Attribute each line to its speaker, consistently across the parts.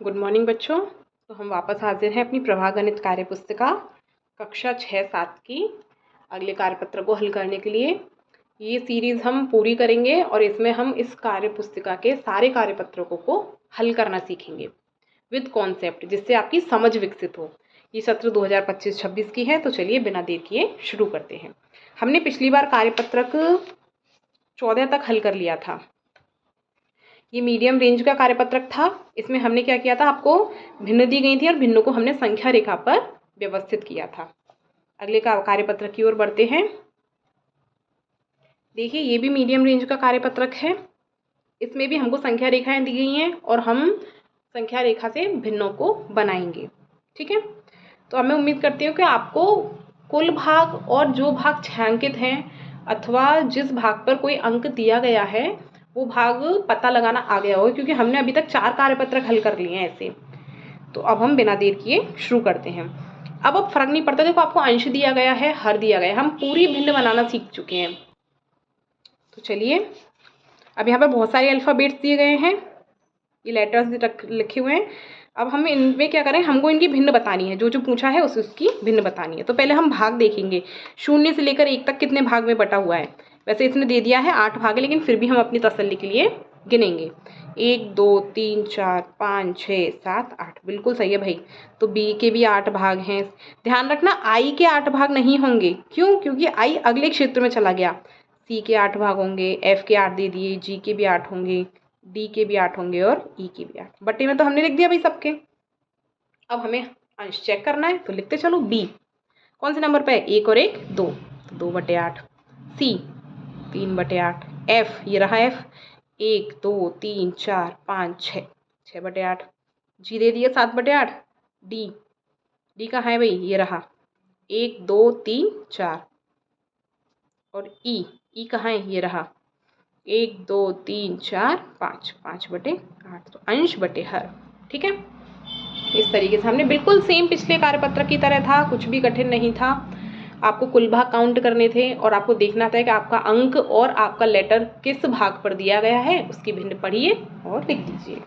Speaker 1: Good morning बच्चों। तो हम वापस हाजिर हैं अपनी प्रवाह गणित कार्य पुस्तिका कक्षा 6-7 की अगले कार्यपत्र को हल करने के लिए। ये सीरीज़ हम पूरी करेंगे और इसमें हम इस कार्य पुस्तिका के सारे कार्यपत्रों को हल करना सीखेंगे विद कॉन्सेप्ट, जिससे आपकी समझ विकसित हो। ये सत्र 2025-26 की है। तो चलिए बिना देर किए शुरू करते हैं। हमने पिछली बार कार्यपत्रक 14 तक हल कर लिया था। ये मीडियम रेंज का कार्यपत्रक था। इसमें हमने क्या किया था, आपको भिन्न दी गई थी और भिन्नों को हमने संख्या रेखा पर व्यवस्थित किया था। अगले का कार्यपत्रक की ओर बढ़ते हैं। देखिए, ये भी मीडियम रेंज का कार्यपत्रक है। इसमें भी हमको संख्या रेखाएं दी गई हैं और हम संख्या रेखा से भिन्नों को बनाएंगे। ठीक है, तो अब मैं उम्मीद करती हूँ कि आपको कुल भाग और जो भाग छायांकित हैं अथवा जिस भाग पर कोई अंक दिया गया है वो भाग पता लगाना आ गया होगा, क्योंकि हमने अभी तक 4 कार्यपत्रक हल कर लिए हैं ऐसे। तो अब हम बिना देर किए शुरू करते हैं। अब फर्क नहीं पड़ता, देखो आपको अंश दिया गया है, हर दिया गया है, हम पूरी भिन्न बनाना सीख चुके हैं। तो चलिए, अब यहाँ पर बहुत सारे अल्फ़ाबेट्स दिए गए हैं, ये लेटर्स लिखे हुए हैं। अब हम इनमें क्या करें, हमको इनकी भिन्न बतानी है। जो जो पूछा है उसकी भिन्न बतानी है। तो पहले हम भाग देखेंगे, 0 से लेकर 1 तक कितने भाग में बटा हुआ है। वैसे इसने दे दिया है 8 भाग है, लेकिन फिर भी हम अपनी तसल्ली के लिए गिनेंगे। 1 2 3 4 5 6 7 8, बिल्कुल सही है भाई। तो बी के भी 8 भाग हैं। ध्यान रखना, आई के 8 भाग नहीं होंगे। क्यों? क्योंकि आई अगले क्षेत्र में चला गया। सी के 8 भाग होंगे, एफ के 8 दे दिए, जी के भी 8 होंगे, डी के भी 8 होंगे और ई के भी 8। बट्टे में तो हमने लिख दिया भाई सबके। अब हमें अंश चेक करना है, तो लिखते चलो। बी कौन से नंबर पे है? 1 और 1 2, तो 2/8। सी 3/8। एफ, ये रहा एफ, 1 2 3 4 5 6, 6/8। जी दे दिया 7/8। डी, डी कहाँ है भाई? ये रहा 1 2 3 4। और ई, ई कहाँ है? ये रहा 1 2 3 4 5, 5/8। तो अंश बटे हर। ठीक है, इस तरीके से हमने बिल्कुल सेम पिछले कार्यपत्र की तरह था, कुछ भी कठिन नहीं था। आपको कुल भाग काउंट करने थे और आपको देखना था कि आपका अंक और आपका लेटर किस भाग पर दिया गया है, उसकी भिन्न पढ़िए और लिख दीजिए।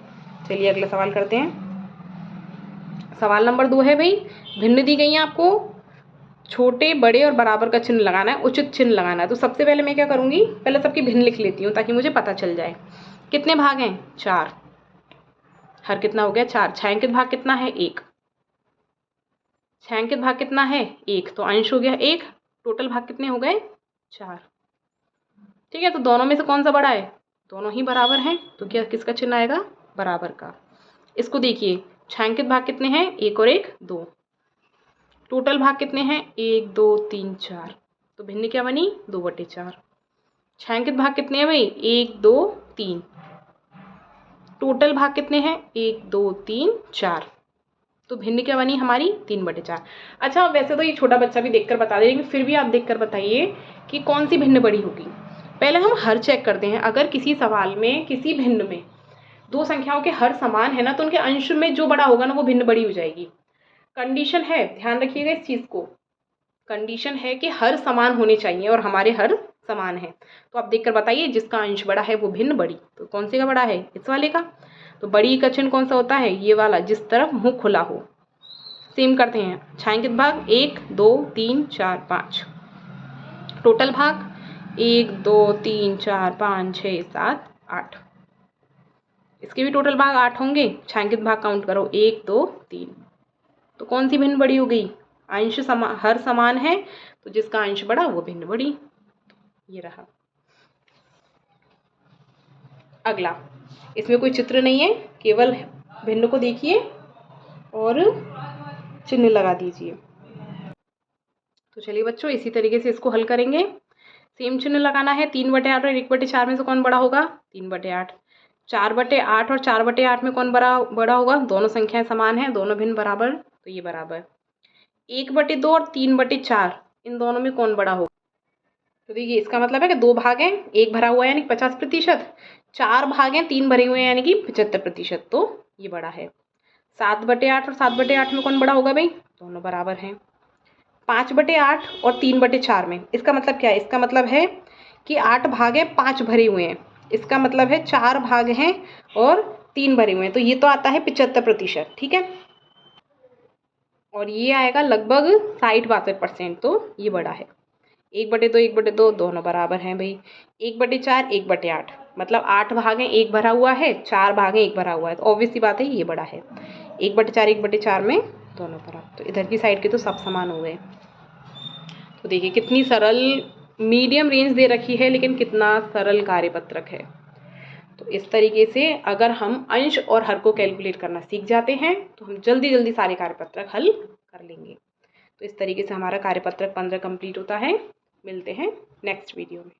Speaker 1: चलिए अगला सवाल करते हैं। सवाल नंबर 2 है भाई, भिन्न दी गई है आपको, छोटे बड़े और बराबर का चिन्ह लगाना है, उचित चिन्ह लगाना है। तो सबसे पहले मैं क्या करूंगी, पहले सबकी भिन्न लिख लेती हूँ ताकि मुझे पता चल जाए। कितने भाग हैं? 4। हर कितना हो गया? 4। छायांकित भाग कितना है? 1। छायांकित भाग कितना है? 1, तो अंश हो गया 1। टोटल भाग कितने हो गए? 4। ठीक है, तो दोनों में से कौन सा बड़ा है? दोनों ही बराबर हैं, तो क्या किसका चिन्ह आएगा? बराबर का। इसको देखिए, छायांकित भाग कितने हैं? 1 और 1 2। टोटल भाग कितने हैं? 1 2 3 4, तो भिन्न क्या बनी? 2/4। छायांकित भाग कितने हैं भाई? 1 2 3। टोटल भाग कितने हैं? 1 2 3 4, तो भिन्न क्या बनी हमारी? 3/4। अच्छा, वैसे तो ये छोटा बच्चा भी देखकर बता दे, लेकिन फिर भी आप देखकर बताइए कि कौन सी भिन्न बड़ी होगी। पहले हम हर चेक करते हैं। अगर किसी सवाल में किसी भिन्न में दो संख्याओं के हर समान है ना, तो उनके अंश में जो बड़ा होगा ना वो भिन्न बड़ी हो जाएगी। कंडीशन है, ध्यान रखिएगा इस चीज को। कंडीशन है कि हर समान होने चाहिए और हमारे हर समान है। तो आप देखकर बताइए, जिसका अंश बड़ा है वो भिन्न बड़ी। तो कौन से का बड़ा है? इस वाले का। तो बड़ी का चिन्ह कौन सा होता है? ये वाला, जिस तरफ मुंह खुला हो। सेम करते हैं। छायांकित भाग 1 2 3 4 5। टोटल भाग 1 2 3 4 5 6 7 8। इसके भी टोटल भाग 8 होंगे। छायांकित भाग काउंट करो, 1 2 3। तो कौन सी भिन्न बड़ी हो गई? अंश हर समान है, तो जिसका अंश बड़ा वो भिन्न बड़ी। ये रहा। अगला, इसमें कोई चित्र नहीं है, केवल भिन्न को देखिए और चिन्ह लगा दीजिए। तो चलिए बच्चों, इसी तरीके से इसको हल करेंगे। सेम चिन्ह लगाना है। 3/8 और 1/4 में से कौन बड़ा होगा? 3/8। 4/8 और 4/8 में कौन बड़ा होगा? दोनों संख्याएं समान हैं, दोनों भिन्न बराबर, तो ये बराबर। 1/2 और 3/4, इन दोनों में कौन बड़ा होगा? तो देखिए, इसका मतलब है कि 2 भाग हैं, 1 भरा हुआ है यानी 50%, 4 भाग हैं, 3 भरे हुए हैं यानी कि 75%, तो ये बड़ा है। 7/8 और 7/8 में कौन बड़ा होगा भाई? दोनों बराबर हैं। 5/8 और 3/4 में, इसका मतलब क्या है? इसका मतलब है कि 8 भाग हैं, 5 भरे हुए हैं, इसका मतलब है 4 भाग हैं और 3 भरे हुए हैं, तो ये तो आता है 75%, ठीक है। और ये आएगा लगभग 60-62%, तो ये बड़ा है। 1/2 1/2 दोनों बराबर हैं भाई। 1/4 1/8 मतलब 8 भाग हैं, 1 भरा हुआ है, 4 भाग हैं, 1 भरा हुआ है, तो ऑब्वियस सी बात है ये बड़ा है। 1/4 1/4 में दोनों बराबर, तो इधर की साइड के तो सब समान हो गए। तो देखिए कितनी सरल मीडियम रेंज दे रखी है, लेकिन कितना सरल कार्यपत्रक है। तो इस तरीके से अगर हम अंश और हर को कैलकुलेट करना सीख जाते हैं तो हम जल्दी जल्दी सारे कार्यपत्रक हल कर लेंगे। तो इस तरीके से हमारा कार्यपत्रक 15 कंप्लीट होता है। मिलते हैं नेक्स्ट वीडियो में।